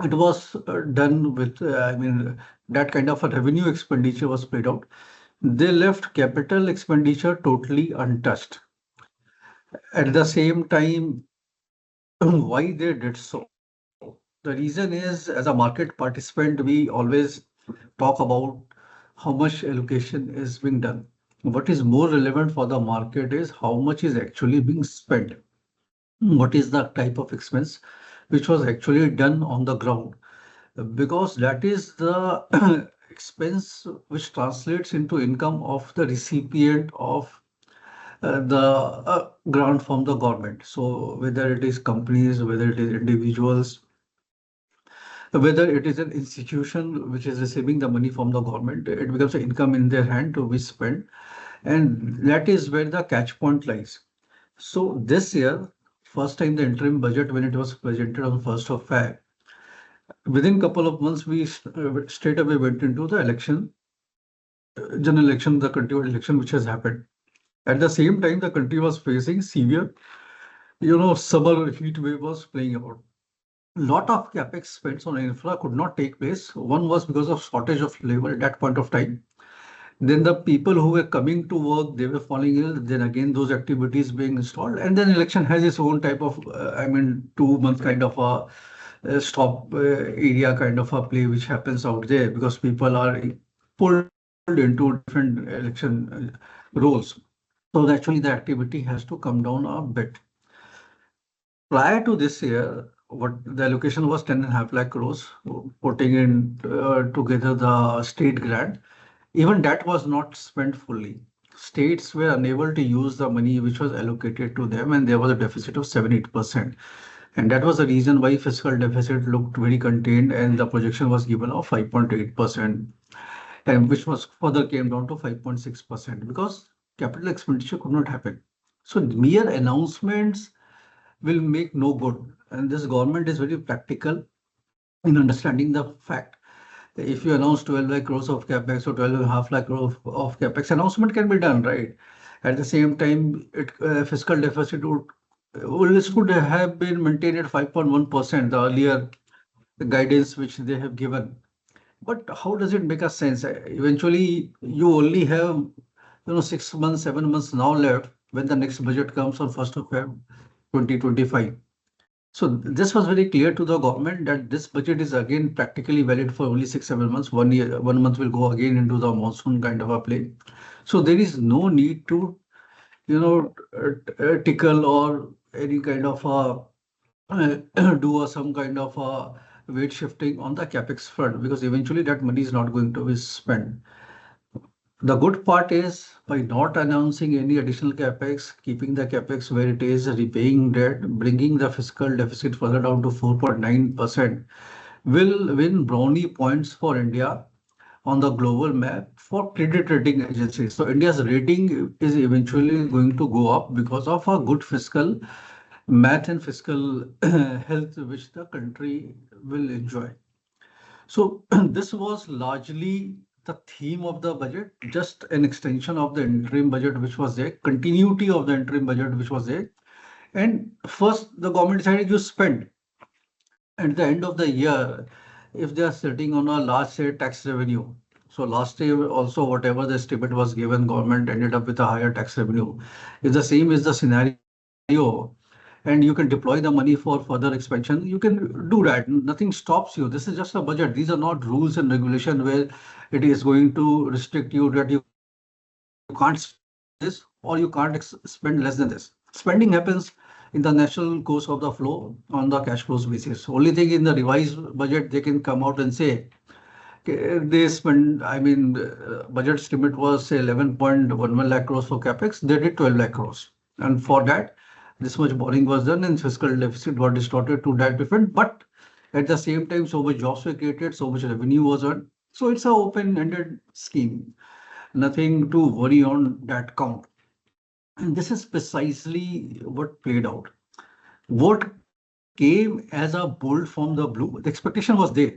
it was done with, that kind of a revenue expenditure was played out. They left capital expenditure totally untouched. At the same time, why they did so? The reason is, as a market participant, we always talk about how much allocation is being done. What is more relevant for the market is how much is actually being spent. What is the type of expense which was actually done on the ground? Because that is the expense which translates into income of the recipient of the grant from the government. So whether it is companies, whether it is individuals, whether it is an institution which is receiving the money from the government, it becomes an income in their hand to be spent. And that is where the catch point lies. So this year, first time the interim budget, when it was presented on 1st of Feb, within couple of months, we straight away went into the election, general election, the country election, which has happened. At the same time, the country was facing severe, summer heat wave was playing out. Lot of capex spends on infra could not take place. One was because of shortage of labor at that point of time. Then the people who were coming to work, they were falling ill. Then again, those activities being installed. And then election has its own type of, 2 month kind of a stop area kind of a play which happens out there because people are pulled into different election roles. So actually, the activity has to come down a bit. Prior to this year, what the allocation was 10.5 lakh crores, putting in together the state grant. Even that was not spent fully. States were unable to use the money which was allocated to them, and there was a deficit of 7-8%. And that was the reason why fiscal deficit looked very contained, and the projection was given of 5.8%, and which was further came down to 5.6% because capital expenditure could not happen. So mere announcements will make no good. And this government is very practical in understanding the fact. If you announce 12 lakh crores of capex or 12.5 lakh crores of capex, announcement can be done, right? At the same time, fiscal deficit would have been maintained at 5.1%, the earlier guidance which they have given. But how does it make a sense? Eventually, you only have 6 months, 7 months now left when the next budget comes on 1st of Feb 2025. So this was very clear to the government that this budget is again practically valid for only 6, 7 months. 1 year, 1 month will go again into the monsoon kind of a play. So there is no need to, tickle or any kind of do some kind of weight shifting on the capex front because eventually that money is not going to be spent. The good part is by not announcing any additional capex, keeping the capex where it is, repaying debt, bringing the fiscal deficit further down to 4.9% will win brownie points for India on the global map for credit rating agencies. So India's rating is eventually going to go up because of a good fiscal math and fiscal health which the country will enjoy. So this was largely the theme of the budget, just an extension of the interim budget which was there, continuity of the interim budget which was there. And first, the government decided you spend at the end of the year if they are sitting on a large say tax revenue. So last year also whatever the estimate was given, government ended up with a higher tax revenue. If the same is the scenario and you can deploy the money for further expansion, you can do that. Nothing stops you. This is just a budget. These are not rules and regulation where it is going to restrict you that you can't spend more than this or you can't spend less than this. Spending happens in the natural course of the flow on the cash flows basis. Only thing in the revised budget, they can come out and say, okay, they spend, budget estimate was say 11.11 lakh crores for capex, they did 12 lakh crores. And for that, this much borrowing was done and fiscal deficit got distorted to that different. But at the same time, so much jobs were created, so much revenue was earned. So it's an open-ended scheme. Nothing to worry on that count. And this is precisely what played out. What came as a bolt from the blue, the expectation was there.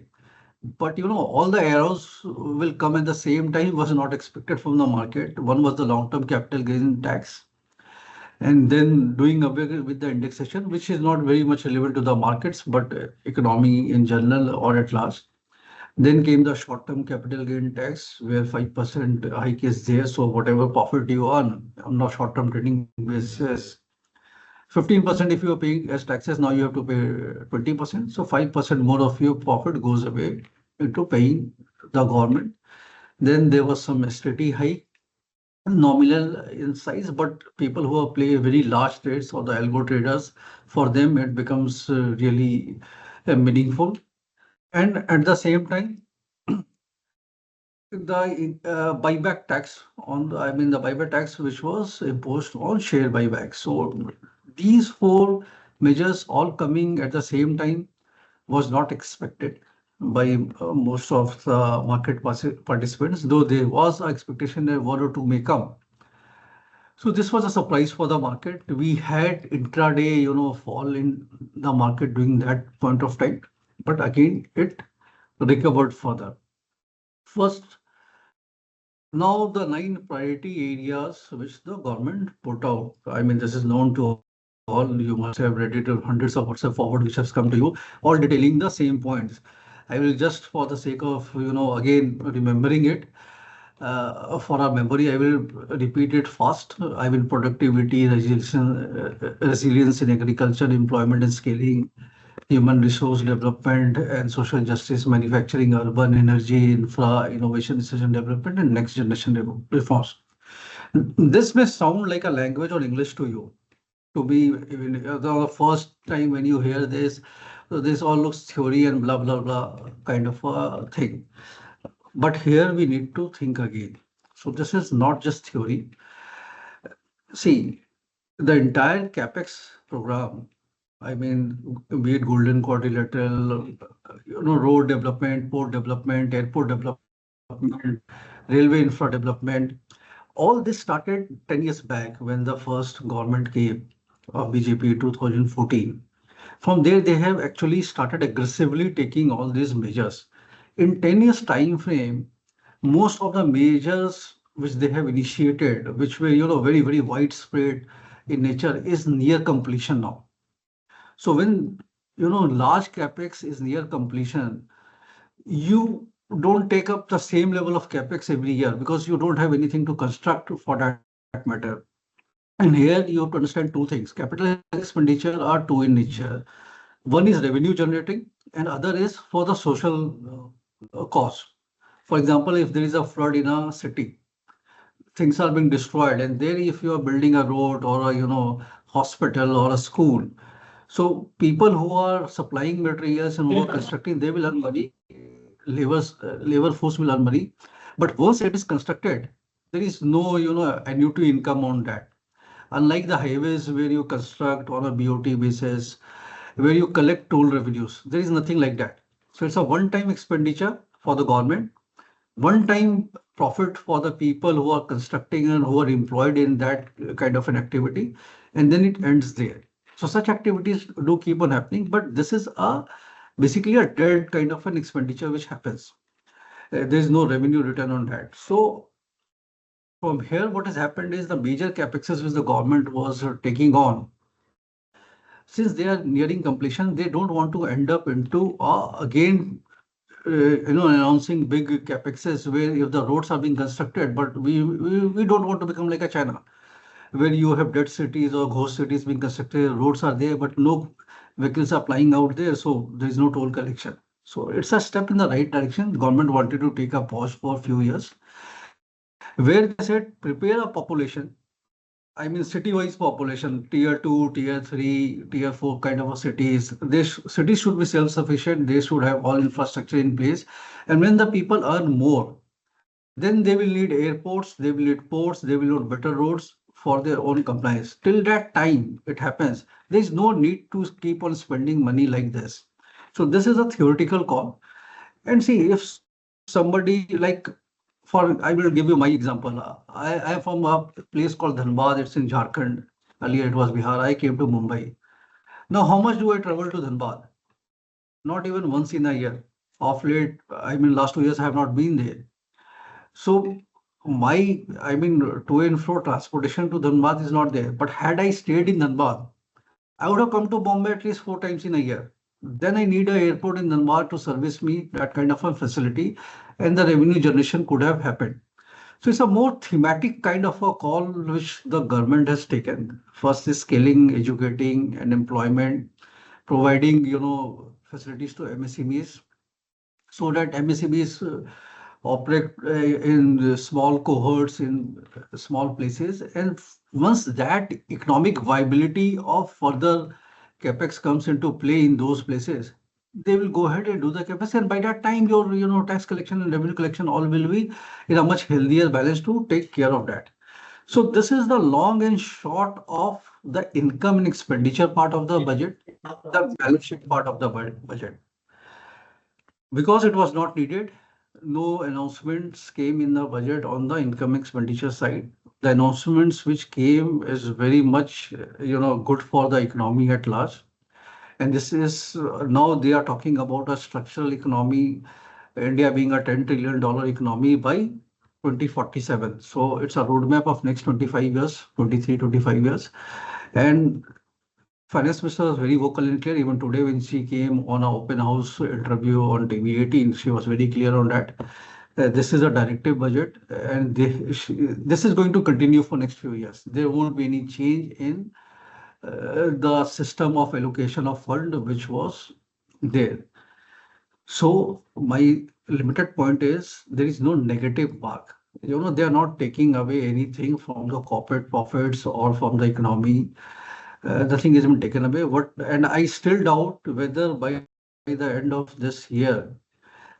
But all the arrows will come at the same time was not expected from the market. One was the long-term capital gain tax, and then doing away with the indexation, which is not very much relevant to the markets, but economy in general or at large. Then came the short-term capital gain tax, where 5% hike is there. So whatever profit you earn on a short-term trading basis, 15% if you are paying as taxes, now you have to pay 20%. So 5% more of your profit goes away into paying the government. Then there was some STT hike, nominal in size, but people who are play very large trades or the algo traders, for them it becomes really meaningful. And at the same time, the buyback tax on the, I mean the buyback tax which was imposed on share buyback. So these four measures all coming at the same time was not expected by most of the market participants, though there was an expectation that one or two may come. So this was a surprise for the market. We had intraday, fall in the market during that point of time, but again it recovered further. First, now the nine priority areas which the government put out. I mean, this is known to all. You must have read it, hundreds of WhatsApp forward which has come to you, all detailing the same points. I will just, for the sake of again remembering it, for our memory, I will repeat it fast. I will productivity, resilience in agriculture, employment and scaling, human resource development and social justice, manufacturing, urban energy, infra, innovation, research and development, and next generation reforms. This may sound like a language or English to you. To be even the first time when you hear this, so this all looks theory and blah blah blah kind of a thing. But here we need to think again. So this is not just theory. See, the entire CapEx program, I mean, be it Golden Quadrilateral, road development, port development, airport development, railway infra development, all this started 10 years back when the first government came of BJP 2014. From there, they have actually started aggressively taking all these measures. In 10 years time frame, most of the measures which they have initiated, which were very very widespread in nature, is near completion now. So when large capex is near completion, you don't take up the same level of capex every year because you don't have anything to construct for that matter. And here you have to understand two things. Capital expenditure are two in nature. One is revenue generating, and other is for the social cost. For example, if there is a flood in a city, things are being destroyed, and there if you are building a road or a hospital or a school, so people who are supplying materials and who are constructing, they will earn money. Labor force will earn money. But once it is constructed, there is no annuity income on that. Unlike the highways where you construct on a BOT basis, where you collect toll revenues, there is nothing like that. So it's a one-time expenditure for the government, one-time profit for the people who are constructing and who are employed in that kind of an activity, and then it ends there. So such activities do keep on happening, but this is a basically a dead kind of an expenditure which happens. There is no revenue return on that. So from here, what has happened is the major capexes which the government was taking on, since they are nearing completion, they don't want to end up into again announcing big capexes where if the roads are being constructed, but we don't want to become like a China, where you have dead cities or ghost cities being constructed, roads are there, but no vehicles are flying out there, so there is no toll collection. So it's a step in the right direction. Government wanted to take a pause for a few years, where they said prepare a population. I mean, city-wise population, tier two, tier three, tier four kind of a cities. Cities should be self-sufficient. They should have all infrastructure in place. And when the people earn more, then they will need airports, they will need ports, they will need better roads for their own compliance. Till that time it happens, there is no need to keep on spending money like this. So this is a theoretical call. And see, if somebody like, I will give you my example. I am from a place called Dhanbad, it's in Jharkhand. Earlier it was Bihar. I came to Mumbai. Now, how much do I travel to Dhanbad? Not even once in a year. Of late, I mean, last 2 years I have not been there. So I mean, to and fro transportation to Dhanbad is not there. But had I stayed in Dhanbad, I would have come to Bombay at least 4 times in a year. Then I need an airport in Dhanbad to service me, that kind of a facility, and the revenue generation could have happened. So it's a more thematic kind of a call which the government has taken. First is scaling, educating, and employment, providing, facilities to MSMEs so that MSMEs operate in small cohorts in small places. And once that economic viability of further capex comes into play in those places, they will go ahead and do the capex. And by that time, your tax collection and revenue collection all will be in a much healthier balance to take care of that. So this is the long and short of the income and expenditure part of the budget, the balance sheet part of the budget. Because it was not needed, no announcements came in the budget on the income expenditure side. The announcements which came is very much, good for the economy at large. And this is now they are talking about a structural economy, India being a $10 trillion economy by 2047. So it's a roadmap of next 25 years, 23, 25 years. And Finance Minister was very vocal and clear. Even today, when she came on an open house interview on TV 18, she was very clear on that. This is a directive budget, and this is going to continue for next few years. There won't be any change in the system of allocation of fund which was there. So my limited point is there is no negative mark. They are not taking away anything from the corporate profits or from the economy. Nothing has been taken away. And I still doubt whether by the end of this year,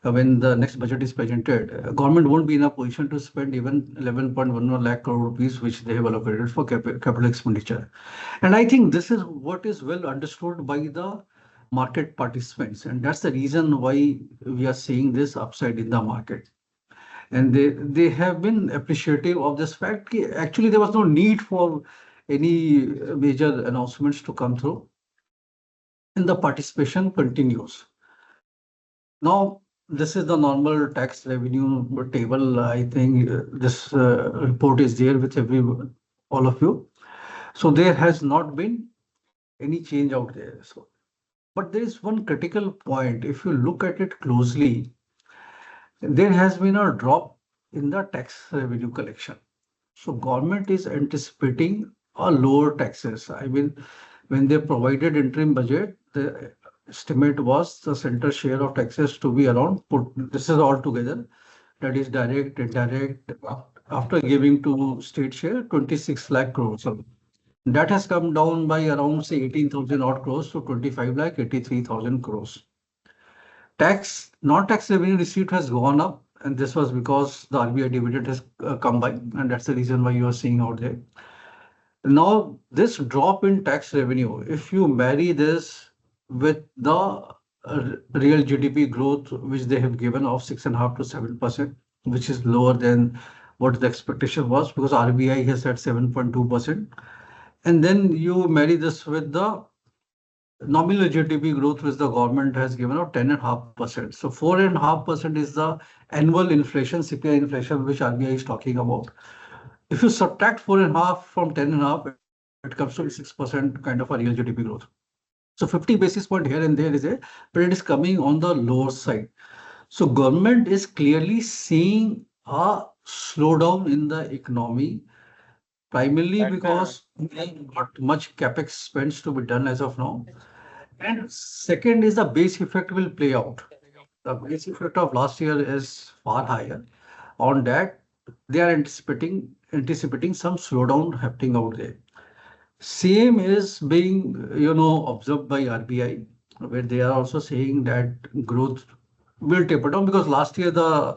when the next budget is presented, government won't be in a position to spend even 11.11 lakh crore rupees, which they have allocated for capital expenditure. And I think this is what is well understood by the market participants. And that's the reason why we are seeing this upside in the market. And they have been appreciative of this fact. Actually, there was no need for any major announcements to come through, and the participation continues. Now, this is the normal tax revenue table. I think this report is there with all of you. So there has not been any change out there. So, but there is one critical point. If you look at it closely, there has been a drop in the tax revenue collection. So government is anticipating a lower taxes. I mean, when they provided interim budget, the estimate was the center share of taxes to be around, this is all together, that is direct, indirect, after giving to state share, 26 lakh crores. So that has come down by around, say, 18,000 odd crores to 25 lakh 83,000 crores. Non-tax revenue receipt has gone up, and this was because the RBI dividend has come by, and that's the reason why you are seeing out there. Now, this drop in tax revenue, if you marry this with the real GDP growth, which they have given of 6.5 to 7%, which is lower than what the expectation was, because RBI has said 7.2%. And then you marry this with the nominal GDP growth, which the government has given out 10.5%. So 4.5% is the annual inflation, CPI inflation, which RBI is talking about. If you subtract 4.5 from 10.5, it comes to 6% kind of a real GDP growth. So 50 basis point here and there is but it is coming on the lower side. So government is clearly seeing a slowdown in the economy, primarily because not much capex spends to be done as of now. And second is the base effect will play out. The base effect of last year is far higher. On that, they are anticipating some slowdown happening out there. Same is being, observed by RBI, where they are also saying that growth will taper down because last year the,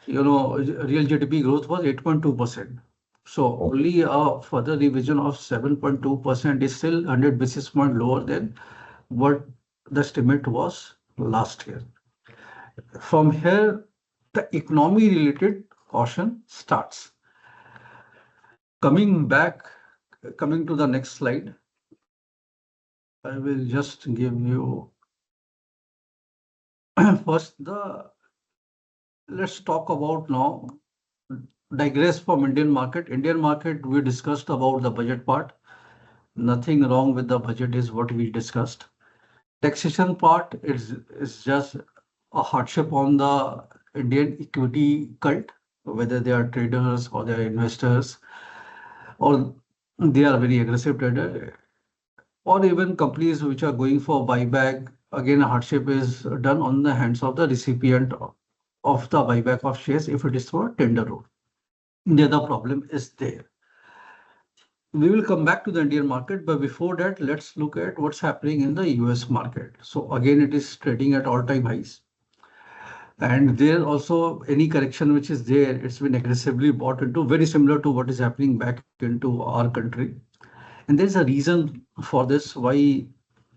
real GDP growth was 8.2%. So only a further revision of 7.2% is still 100 basis point lower than what the estimate was last year. From here, the economy related caution starts. Coming back, coming to the next slide, I will just give you first let's talk about now digress from Indian market. Indian market, we discussed about the budget part. Nothing wrong with the budget is what we discussed. Taxation part is just a hardship on the Indian equity cult, whether they are traders or they are investors or they are very aggressive trader, or even companies which are going for buyback. Again, hardship is done on the hands of the recipient of the buyback of shares if it is through a tender route. The other problem is there. We will come back to the Indian market, but before that, let's look at what's happening in the US market. So again, it is trading at all-time highs. And there also any correction which is there, it's been aggressively bought into, very similar to what is happening back into our country. And there's a reason for this why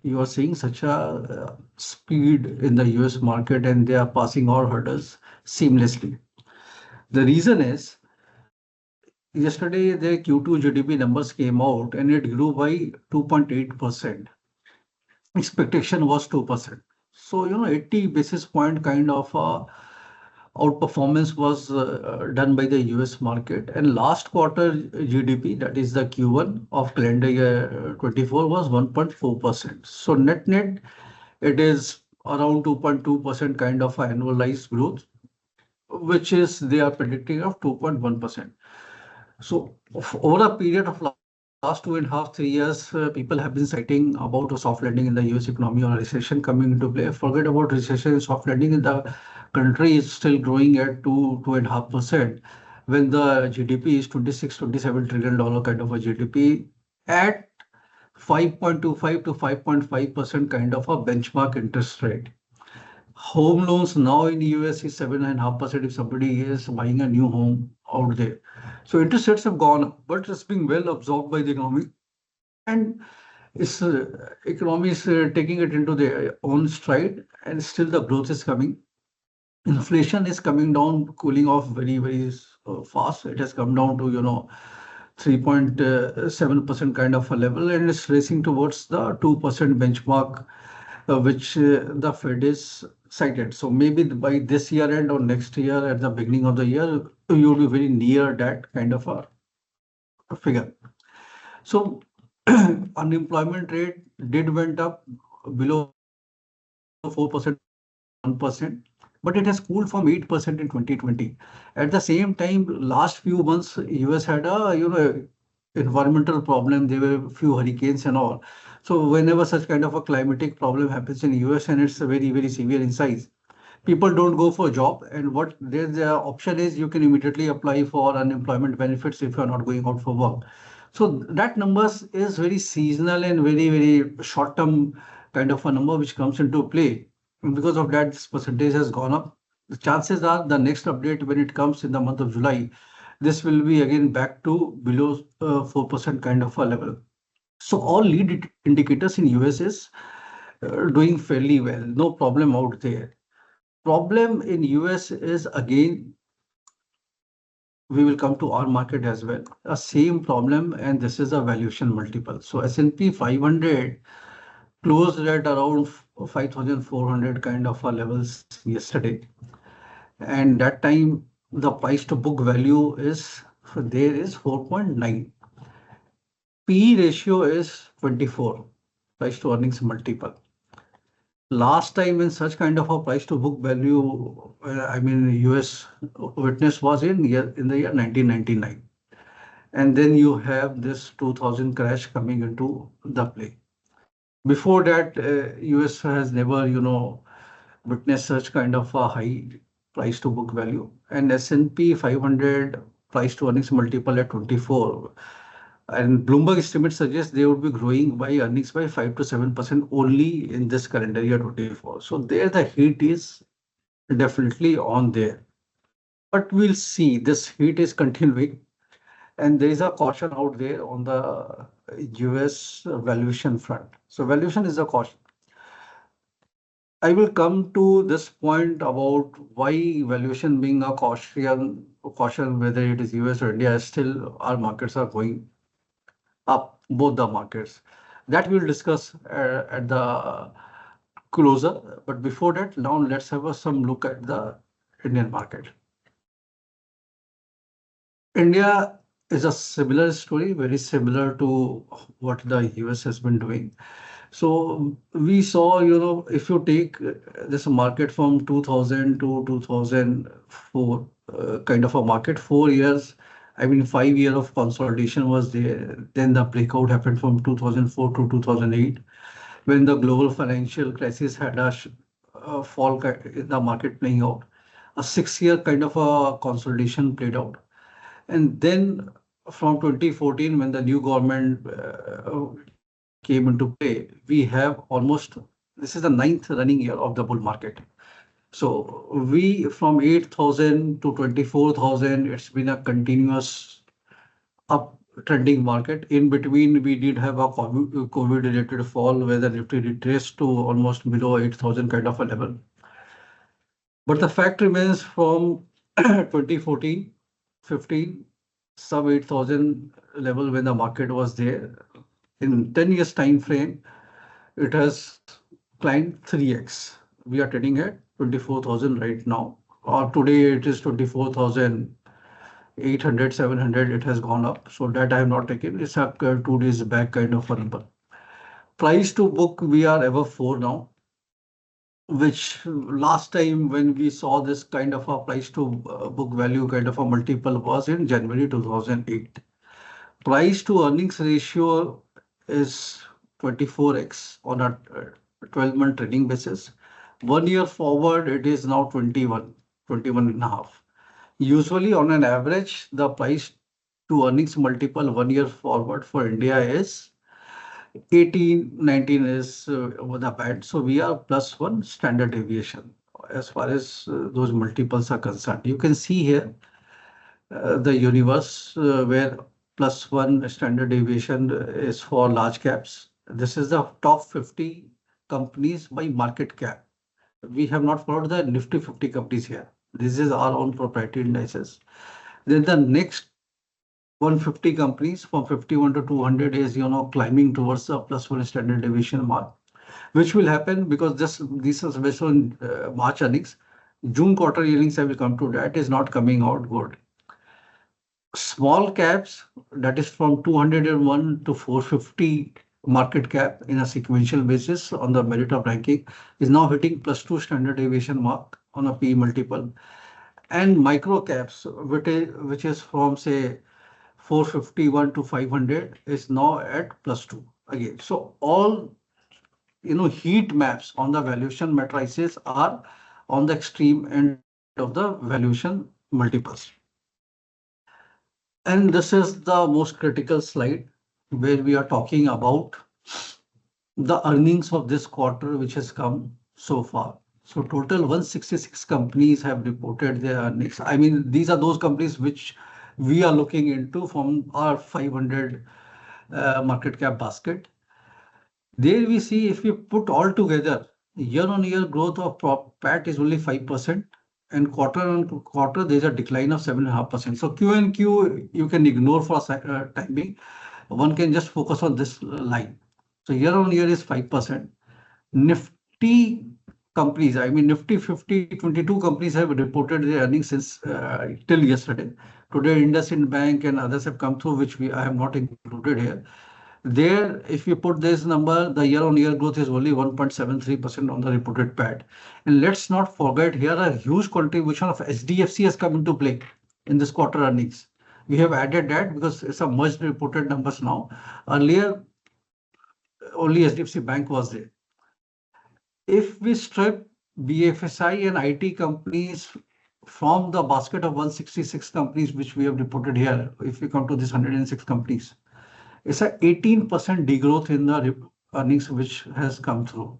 you are seeing such a speed in the US market and they are passing all hurdles seamlessly. The reason is yesterday the Q2 GDP numbers came out and it grew by 2.8%. Expectation was 2%. So, 80 basis point kind of outperformance was done by the US market. And last quarter GDP, that is the Q1 of calendar year 24, was 1.4%. So net, it is around 2.2% kind of annualized growth, which is they are predicting of 2.1%. So over a period of last 2.5, 3 years, people have been citing about a soft landing in the US economy or a recession coming into play. Forget about recession and soft landing. The country is still growing at 2.5% when the GDP is 26, $27 trillion kind of a GDP at 5.25 to 5.5% kind of a benchmark interest rate. Home loans now in the US is 7.5% if somebody is buying a new home out there. So interest rates have gone up, but it's being well absorbed by the economy. And its economy is taking it into their own stride, and still the growth is coming. Inflation is coming down, cooling off very fast. It has come down to 3.7% kind of a level, and it's racing towards the 2% benchmark, which the Fed is cited. So maybe by this year end or next year, at the beginning of the year, you'll be very near that kind of a figure. So unemployment rate did went up below 4% to 1%, but it has cooled from 8% in 2020. At the same time, last few months, US had a environmental problem. There were a few hurricanes and all. So whenever such kind of a climatic problem happens in US and it's very severe in size, people don't go for a job. And what there's the option is you can immediately apply for unemployment benefits if you're not going out for work. So that numbers is very seasonal and very short term kind of a number which comes into play. And because of that, this percentage has gone up. The chances are the next update when it comes in the month of July, this will be again back to below 4% kind of a level. So all lead indicators in US is doing fairly well. No problem out there. Problem in US is again, we will come to our market as well. A same problem, and this is a valuation multiple. So S&P 500 closed at around 5,400 kind of a levels yesterday. And that time, the price to book value is there is 4.9. P ratio is 24, price to earnings multiple. Last time when such kind of a price to book value, I mean, US witness was in the year 1999. And then you have this 2000 crash coming into the play. Before that, US has never, witnessed such kind of a high price to book value. And S&P 500 price to earnings multiple at 24. And Bloomberg estimates suggest they would be growing by earnings by 5 to 7% only in this calendar year 24. So there the heat is definitely on there. But we'll see this heat is continuing. And there is a caution out there on the US valuation front. So valuation is a caution. I will come to this point about why valuation being a caution, whether it is US or India, still our markets are going up, both the markets. That we'll discuss at the closer. But before that, now let's have some look at the Indian market. India is a similar story, very similar to what the US has been doing. So we saw, if you take this market from 2000 to 2004, kind of a market, 4 years, I mean, 5 years of consolidation was there. Then the breakout happened from 2004 to 2008, when the global financial crisis had a fall in the market playing out. A 6 year kind of a consolidation played out. And then from 2014, when the new government came into play, we have almost, this is the ninth running year of the bull market. So we from 8,000 to 24,000, it's been a continuous up trending market. In between, we did have a COVID related fall where the Nifty retraced to almost below 8,000 kind of a level. But the fact remains from 2014, 15, sub 8,000 level when the market was there. In 10 years time frame, it has climbed 3x. We are trading at 24,000 right now. Or today it is 24,800, 700. It has gone up. So that I have not taken. It's a 2 days back kind of a number. Price to book, we are above 4 now, which last time when we saw this kind of a price to book value kind of a multiple was in January 2008. Price to earnings ratio is 24x on a 12-month trading basis. 1 year forward, it is now 21, 21 and a half. Usually, on an average, the price to earnings multiple 1 year forward for India is 18, 19 is over the band. So we are plus one standard deviation as far as those multiples are concerned. You can see here the universe where plus one standard deviation is for large caps. This is the top 50 companies by market cap. We have not followed the Nifty 50 companies here. This is our own proprietary indices. Then the next 150 companies from 51 to 200 is, climbing towards the plus one standard deviation mark, which will happen because this is based on March earnings. June quarter earnings, I will come to that, is not coming out good. Small caps, that is from 201 to 450 market cap in a sequential basis on the merit of ranking, is now hitting plus two standard deviation mark on a P multiple. And micro caps, which is from say 451 to 500, is now at plus two again. So all heat maps on the valuation matrices are on the extreme end of the valuation multiples. And this is the most critical slide where we are talking about the earnings of this quarter, which has come so far. So total 166 companies have reported their earnings. I mean, these are those companies which we are looking into from our 500 market cap basket. There we see if we put all together, year-on-year growth of PAT is only 5%, and quarter-on-quarter there's a decline of 7.5%. So Q and Q you can ignore for time being. One can just focus on this line. So year-on-year is 5%. Nifty companies, I mean Nifty 50, 22 companies have reported their earnings since till yesterday. Today IndusInd Bank and others have come through, which I have not included here. There, if you put this number, the year-on-year growth is only 1.73% on the reported PAT. And let's not forget here a huge contribution of HDFC has come into play in this quarter earnings. We have added that because it's a merged reported numbers now. Earlier, only HDFC Bank was there. If we strip BFSI and IT companies from the basket of 166 companies which we have reported here, if we come to this 106 companies, it's a 18% degrowth in the earnings which has come through.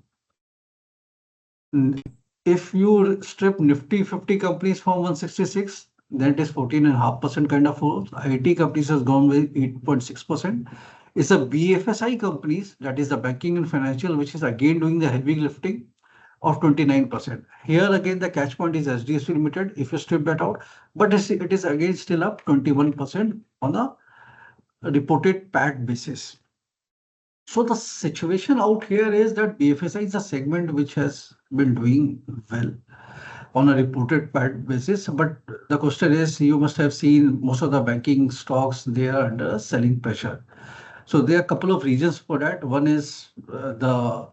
If you strip Nifty 50 companies from 166, then it is 14.5% kind of growth. IT companies has gone with 8.6%. It's the BFSI companies, that is the banking and financial, which is again doing the heavy lifting of 29%. Here again, the catch point is HDFC Limited, if you strip that out, but it is again still up 21% on a reported PAT basis. So the situation out here is that BFSI is a segment which has been doing well on a reported PAT basis, but the question is, you must have seen most of the banking stocks, they are under selling pressure. So there are a couple of reasons for that. One is there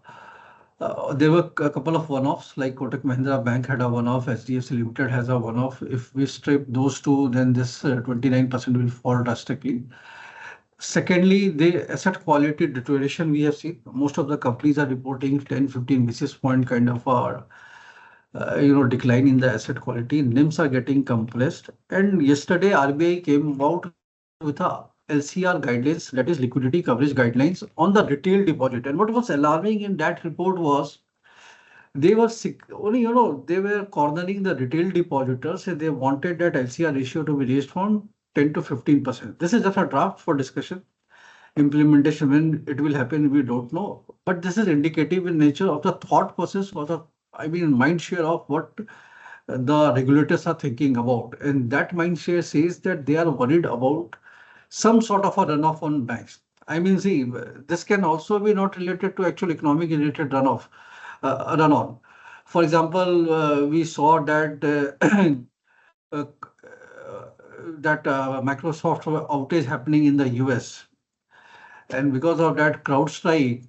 were a couple of one-offs, like Kotak Mahindra Bank had a one-off, HDFC Limited has a one-off. If we strip those two, then this 29% will fall drastically. Secondly, the asset quality deterioration we have seen. Most of the companies are reporting 10, 15 basis point kind of decline in the asset quality. NIMs are getting compressed. And yesterday, RBI came out with a LCR guidelines, that is liquidity coverage guidelines on the retail deposit. And what was alarming in that report was they were only, they were cornering the retail depositors and they wanted that LCR ratio to be raised from 10 to 15%. This is just a draft for discussion. Implementation, when it will happen, we don't know. But this is indicative in nature of the thought process or the, mind share of what the regulators are thinking about. And that mind share says that they are worried about some sort of a runoff on banks. See, this can also be not related to actual economic related runoff, run on. For example, we saw that uh, Microsoft outage happening in the US, and because of that CrowdStrike,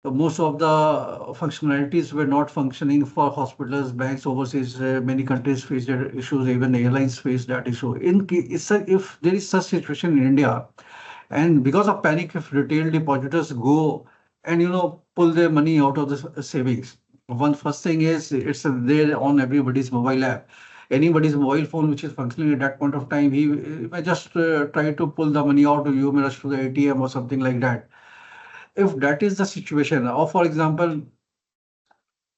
most of the functionalities were not functioning for hospitals, banks overseas. Many countries face that issues, even airlines face that issue. If there is such situation in India, and because of panic, if retail depositors go and pull their money out of the savings, one first thing is it's there on everybody's mobile app. Anybody's mobile phone which is functioning at that point of time, he may just try to pull the money out. You may rush to the ATM or something like that. If that is the situation, or for example,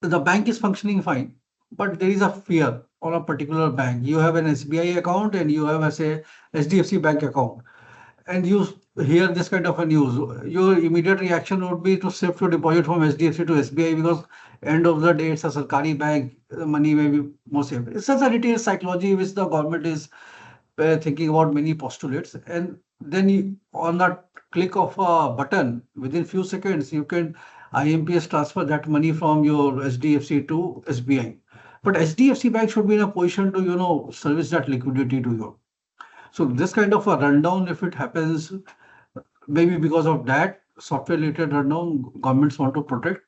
the bank is functioning fine, but there is a fear on a particular bank. You have an SBI account and you have a say HDFC Bank account, and you hear this kind of a news, your immediate reaction would be to shift your deposit from HDFC to SBI because end of the day it's a Sarkari bank, the money may be more safe. It's such a retail psychology which the government is thinking about many postulates, and then on that click of a button, within few seconds, you can IMPS transfer that money from your HDFC to SBI. But HDFC Bank should be in a position to, service that liquidity to you. So this kind of a rundown, if it happens, maybe because of that software related rundown, governments want to protect.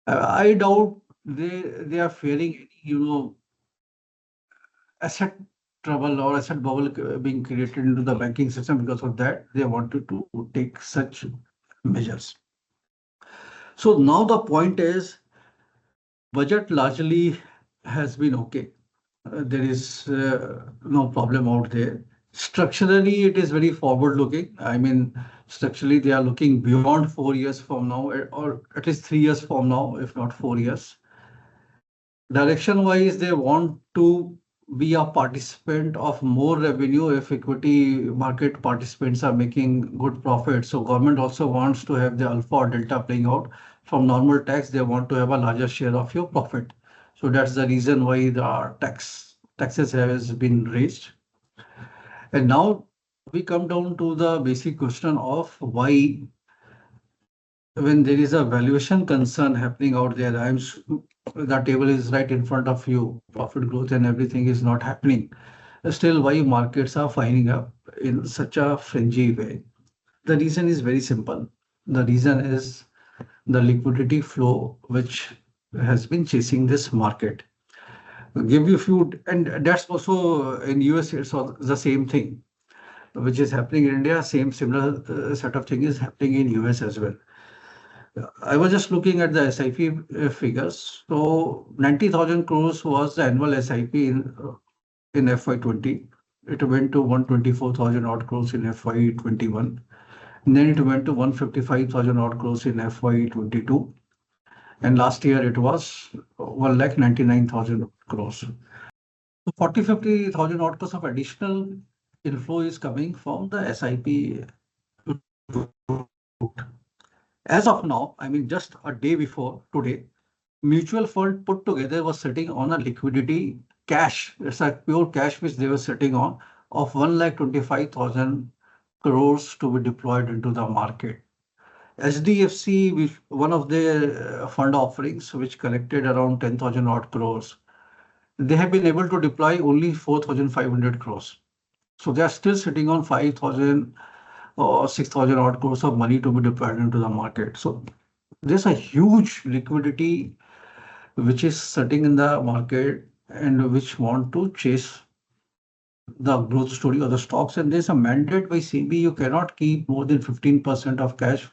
I doubt they are fearing any, asset trouble or asset bubble being created into the banking system. Because of that, they wanted to take such measures. So now the point is, budget largely has been okay. There is no problem out there. Structurally, it is very forward looking. Structurally, they are looking beyond 4 years from now, or at least 3 years from now, if not 4 years. Direction wise, they want to be a participant of more revenue if equity market participants are making good profit. So government also wants to have the alpha or delta playing out. From normal tax, they want to have a larger share of your profit. So that's the reason why the taxes has been raised. And now we come down to the basic question of why, when there is a valuation concern happening out there, the table is right in front of you, profit growth and everything is not happening. Still, why markets are firing up in such a fringy way? The reason is very simple. The reason is the liquidity flow, which has been chasing this market. I'll give you a few, and that's also in US, it's the same thing, which is happening in India. Similar set of thing is happening in US as well. I was just looking at the SIP figures. So 90,000 crores was the annual SIP in FY20. It went to 124,000 odd crores in FY21. And then it went to 155,000 odd crores in FY22. And last year it was 1,99,000 crores. So 40, 50,000 odd crores of additional inflow is coming from the SIP. As of now, just a day before today, mutual fund put together was sitting on a liquidity cash. It's a pure cash which they were sitting on of 1,25,000 crores to be deployed into the market. SDFC, one of their fund offerings, which collected around 10,000 odd crores, they have been able to deploy only 4,500 crores. So they are still sitting on 5,000 or 6,000 odd crores of money to be deployed into the market. So there's a huge liquidity which is sitting in the market and which want to chase the growth story of the stocks. And there's a mandate by SEBI, you cannot keep more than 15% of cash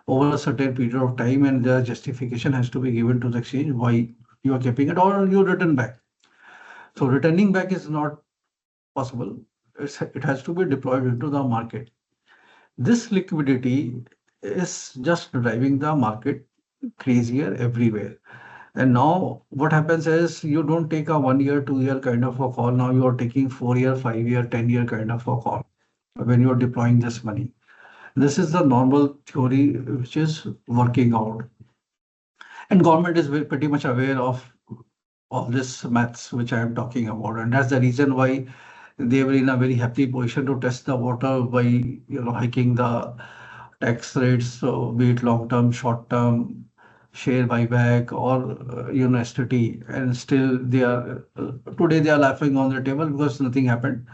over a certain period of time, and the justification has to be given to the exchange why you are keeping it, or you return back. So returning back is not possible. It has to be deployed into the market. This liquidity is just driving the market crazier everywhere. And now what happens is you don't take a 1 year, 2 year kind of a call. Now you are taking 4 year, 5 year, 10 year kind of a call when you are deploying this money. This is the normal theory which is working out. And government is pretty much aware of this maths which I am talking about. And that's the reason why they were in a very happy position to test the water by hiking the tax rates, so be it long term, short term, share buyback, or STT, and still they are today they are laughing on the table because nothing happened.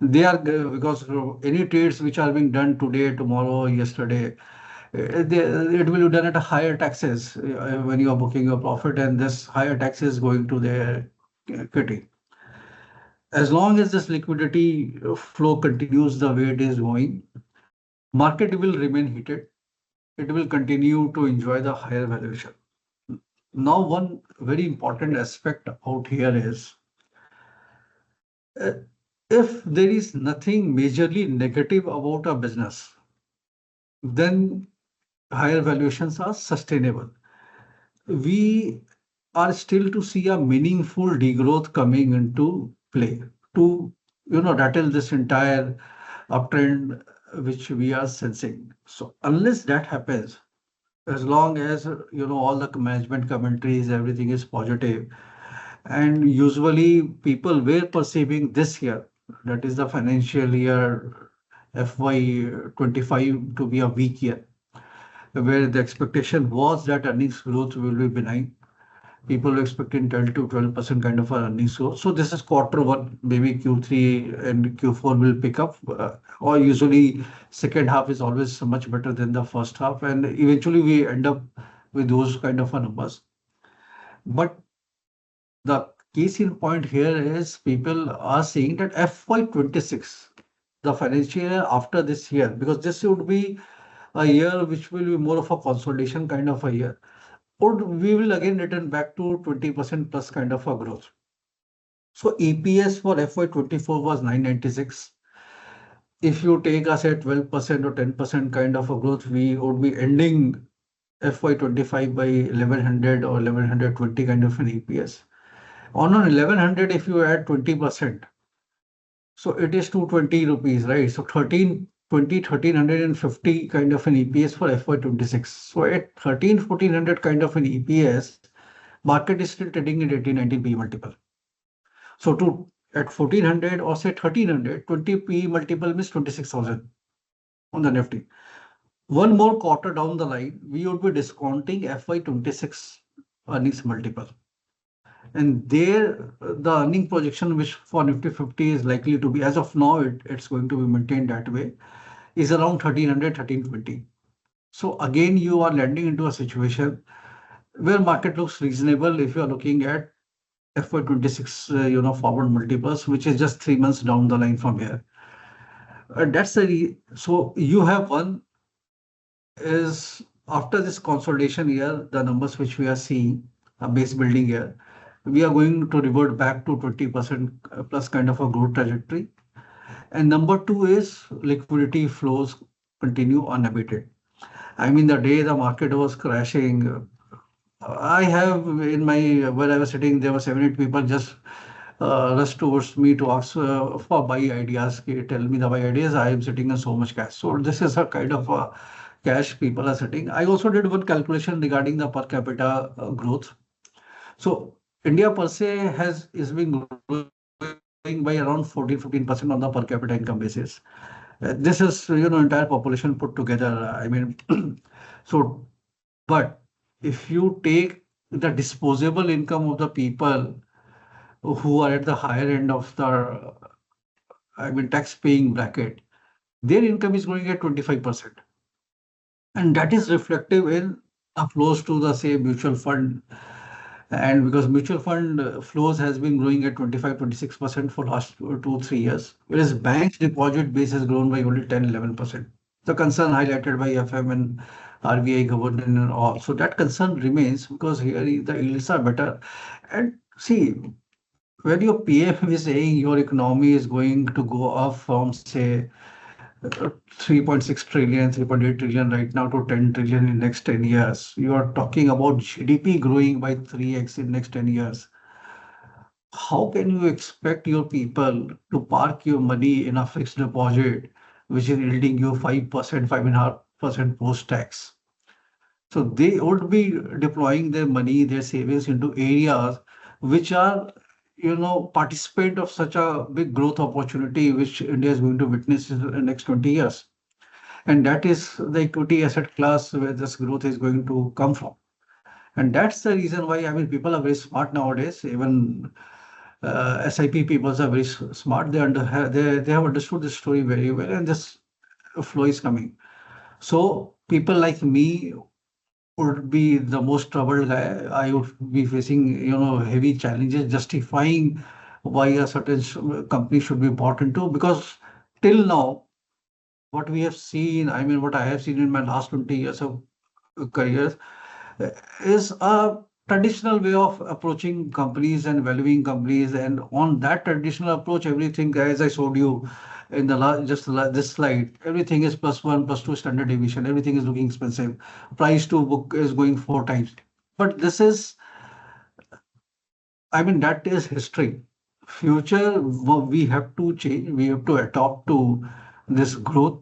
They are because any trades which are being done today, tomorrow, yesterday, it will be done at a higher taxes when you are booking your profit, and this higher tax is going to their kitty. As long as this liquidity flow continues the way it is going, market will remain heated. It will continue to enjoy the higher valuation. Now, one very important aspect out here is uh, if there is nothing majorly negative about a business, then higher valuations are sustainable. We are still to see a meaningful degrowth coming into play to rattle this entire uptrend which we are sensing. So unless that happens, as long as all the management commentaries, everything is positive, and usually people were perceiving this year, that is the financial year FY25, to be a weak year, where the expectation was that earnings growth will be benign. People were expecting 10 to 12% kind of a earnings growth. So this is quarter one, maybe Q3 and Q4 will pick up, or usually second half is always much better than the first half, and eventually we end up with those kind of a numbers. But the case in point here is people are saying that FY26, the financial year after this year, because this would be a year which will be more of a consolidation kind of a year, or we will again return back to 20% plus kind of a growth. So EPS for FY24 was 996. If you take us at 12% or 10% kind of a growth, we would be ending FY25 by 1100 or 1120 kind of an EPS. On an 1100, if you add 20%, so it is 220 rupees, right? So 1320, 1350 kind of an EPS for FY26. So at 13, 1400 kind of an EPS, market is still trading at 18, 19 P multiple. So to at 1400 or say 1300, 20 P multiple means 26,000 on the Nifty. One more quarter down the line, we would be discounting FY26 earnings multiple. And there, the earning projection, which for Nifty 50 is likely to be, as of now, it's going to be maintained that way, is around 1300, 1320. So again, you are landing into a situation where market looks reasonable if you are looking at FY26, forward multiples, which is just 3 months down the line from here. So you have one is after this consolidation year, the numbers which we are seeing, a base building year, we are going to revert back to 20% plus kind of a growth trajectory. And number two is liquidity flows continue unabated. I mean, the day the market was crashing, I have in my where I was sitting, there were 7, 8 people just rushed towards me to ask for buy ideas. Tell me the buy ideas. I am sitting on so much cash. So this is a kind of cash people are sitting. I also did one calculation regarding the per capita growth. So India per se is being growing by around 14, 15% on the per capita income basis. This is entire population put together. I mean, so but if you take the disposable income of the people, who are at the higher end of the, I mean, tax paying bracket, their income is growing at 25%. And that is reflective in the flows to the, say, mutual fund. And because mutual fund flows has been growing at 25, 26% for last 2, 3 years, whereas banks deposit base has grown by only 10, 11%. The concern highlighted by FM and RBI governor and all. So that concern remains because here the yields are better. And see, when your PM is saying your economy is going to go up from, say, 3.6 trillion, 3.8 trillion right now to 10 trillion in next 10 years. You are talking about GDP growing by 3x in next 10 years. How can you expect your people to park your money in a fixed deposit, which is yielding you 5%, 5.5% post-tax? So they would be deploying their money, their savings into areas which are, participant of such a big growth opportunity which India is going to witness in the next 20 years. And that is the equity asset class where this growth is going to come from. And that's the reason why, I mean, people are very smart nowadays. Even SIP people are very smart. They have understood this story very well, and this flow is coming. So people like me would be the most troubled guy. I would be facing, heavy challenges justifying why a certain company should be bought into, because till now, what we have seen, I mean, what I have seen in my last 20 years of career uh, is a traditional way of approaching companies and valuing companies. And on that traditional approach, everything, as I showed you in the last, this slide, everything is plus one, plus two standard deviation. Everything is looking expensive. Price to book is going 4 times. But this is, I mean, that is history. Future, we have to change. We have to adopt to this growth.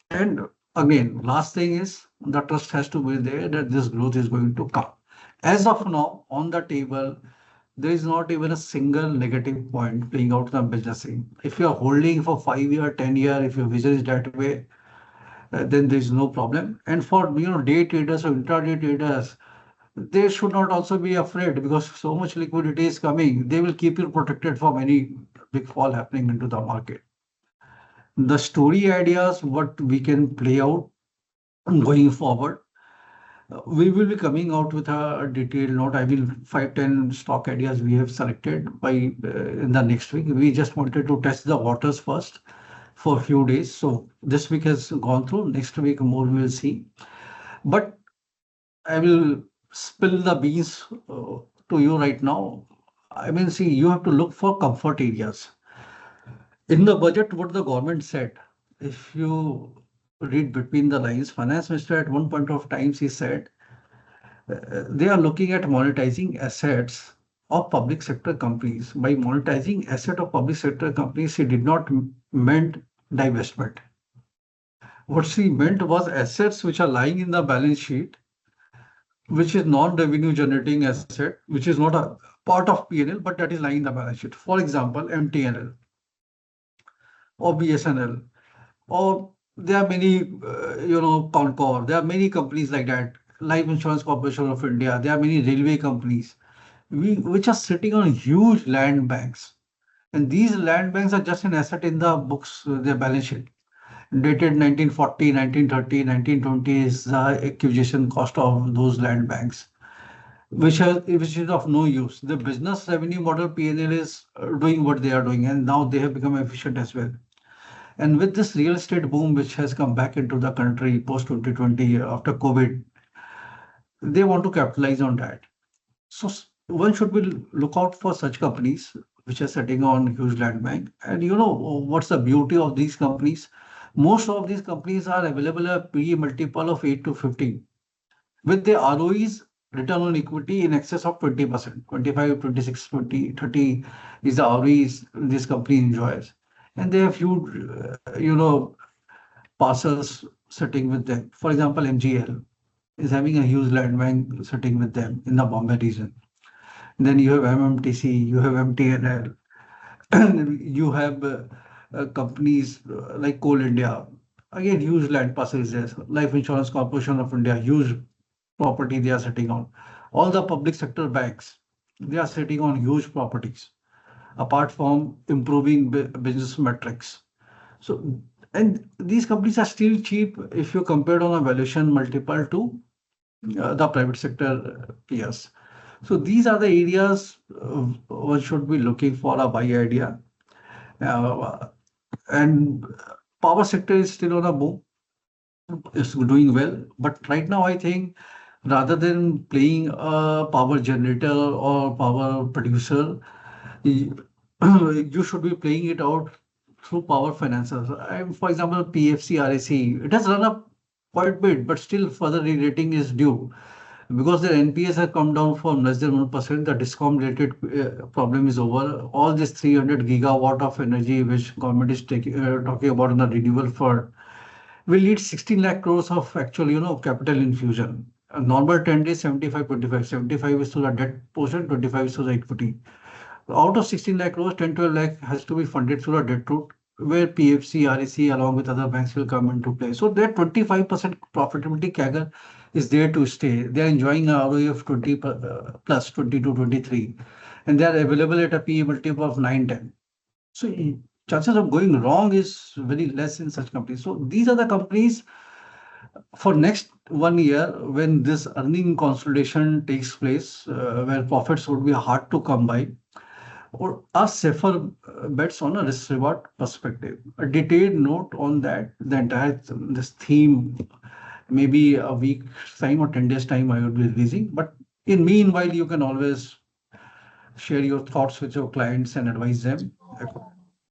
And again, last thing is the trust has to be there that this growth is going to come. As of now, on the table, there is not even a single negative point playing out in the business scene. If you are holding for 5 year, 10 year, if your vision is that way, then there is no problem. And for day traders or intraday traders, they should not also be afraid because so much liquidity is coming. They will keep you protected from any big fall happening into the market. The story ideas, what we can play out going forward. We will be coming out with a detailed note. I will 5, 10 stock ideas we have selected by in the next week. We just wanted to test the waters first for a few days. So this week has gone through. Next week more we will see. But I will spill the beans to you right now. I mean, see, you have to look for comfort areas. In the budget, what the government said, if you read between the lines, finance minister at one point of time, he said they are looking at monetizing assets of public sector companies. By monetizing asset of public sector companies, he did not meant divestment. What she meant was assets which are lying in the balance sheet, which is non-revenue generating asset, which is not a part of P&L, but that is lying in the balance sheet. For example, MTNL or BSNL, or there are many, Concor. There are many companies like that. Life Insurance Corporation of India. There are many railway companies which are sitting on huge land banks. And these land banks are just an asset in the books, their balance sheet. Dated 1940, 1930, 1920 is the acquisition cost of those land banks, which is of no use. The business revenue model PNL is doing what they are doing, and now they have become efficient as well. And with this real estate boom, which has come back into the country post 2020 after COVID, they want to capitalize on that. So one should be look out for such companies which are sitting on huge land bank. And what's the beauty of these companies? Most of these companies are available at PE multiple of 8 to 15 with the ROEs, return on equity, in excess of 20%, 25, 26, 20, 30 is the ROEs this company enjoys. And they have huge, parcels sitting with them. For example, MGL is having a huge land bank sitting with them in the Bombay region. Then you have MMTC, you have MTNL, you have companies like Coal India. Again, huge land parcels there. Life Insurance Corporation of India, huge property they are sitting on. All the public sector banks, they are sitting on huge properties. apart from improving business metrics. So, and these companies are still cheap if you compare on a valuation multiple to the private sector peers. So these are the areas one should be looking for a buy idea. Uh, and power sector is still on a boom, is doing well. But right now, I think rather than playing a power generator or power producer, you should be playing it out through power financiers. For example, PFC, RAC, it has run up quite a bit, but still further re-rating is due because their NPS have come down from less than 1%. The discom related problem is over. All this 300 gigawatt of energy which government is talking about in the renewable fund will need 16 lakh crores of actual, capital infusion. A normal 10 days, 75, 25. 75 is to the debt portion, 25 is to the equity. Out of 16 lakh crores, 10, 12 lakh has to be funded through a debt route where PFC, REC along with other banks will come into play. So their 25% profitability CAGR is there to stay. They are enjoying a ROE of 20 plus 22, 23, and they are available at a PE multiple of 9, 10. So chances of going wrong is very less in such companies. So these are the companies for next 1 year when this earning consolidation takes place, where profits would be hard to come by, or are safer bets on a risk reward perspective. A detailed note on that, the entire this theme, maybe a week's time or 10 days time I will be releasing. But in meanwhile, you can always share your thoughts with your clients and advise them.